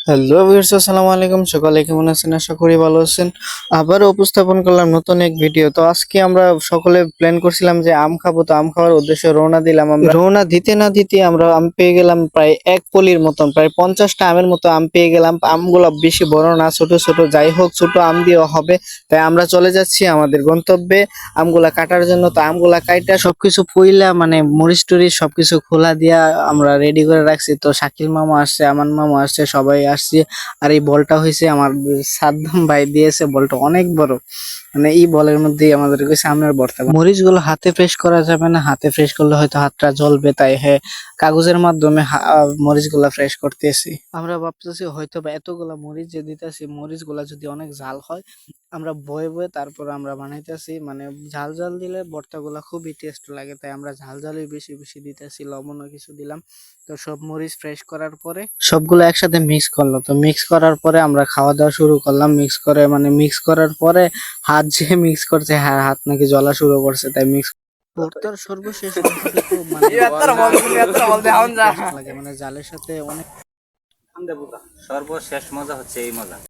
Hello viewers, আসসালামু আলাইকুম। সকালে কেমন আছেন? আশা করি ভালো আছেন। আবারও উপস্থাপন করলাম নতুন এক ভিডিও। তো আজকে আমরা সকলে প্ল্যান করছিলাম যে আম খাবো, তো আম খাওয়ার উদ্দেশ্যে রওনা দিলাম। আমরা রওনা দিতে না দিতে আমরা আম পেয়ে গেলাম প্রায় এক পলির মতন, প্রায় 50টা আমের মতো আম পেয়ে গেলাম। আমগুলো বেশি বড় না, ছোট ছোট, যাই হোক ছোট আম দিয়েও হবে। তাই আমরা চলে যাচ্ছি আমাদের গন্তব্যে আমগুলা কাটার জন্য। তো আমগুলা কাইটা সবকিছু পইলা মানে মরিচ টরিচ সবকিছু খোলা দিয়া আমরা রেডি করে রাখছি। তো শাকিল মামা আসছে, আমান মামা আসছে, সবাই আসছে। আর এই বলটা হয়েছে আমার সাদ্দাম ভাই দিয়েছে, বলটা অনেক বড়। মানে এই বলের মধ্যেই আমাদের সামনের ভর্তা। মরিচ গুলো হাতে ফ্রেশ করা যাবে না, হাতে ফ্রেশ করলে হয়তো হাতটা জ্বলবে, তাই হ্যাঁ কাগজের মাধ্যমে মরিচ গুলা ফ্রেশ করতেছি। আমরা ভাবতেছি হয়তো বা এতগুলা মরিচ যে দিতেছি, মরিচ গুলা যদি অনেক ঝাল হয়, আমরা বয়ে বয়ে তারপর আমরা বানাইতেছি। মানে ঝাল ঝাল দিলে ভর্তা গুলা খুবই টেস্ট লাগে, তাই আমরা ঝাল ঝালই বেশি বেশি দিতেছি, লবণও কিছু দিলাম। তো সব মরিচ ফ্রেশ করার পরে সবগুলো একসাথে মিক্স করলো। তো মিক্স করার পরে আমরা খাওয়া দাওয়া শুরু করলাম। মিক্স করার পরে হাত যে মিক্স করছে, হ্যাঁ হাত নাকি জ্বলা শুরু করছে, তাই মিক্স ভর্তার সর্বশেষ অংশটুকু মানে লাগে, মানে জালের সাথে অনেক সর্বশেষ মজা হচ্ছে এই মজা।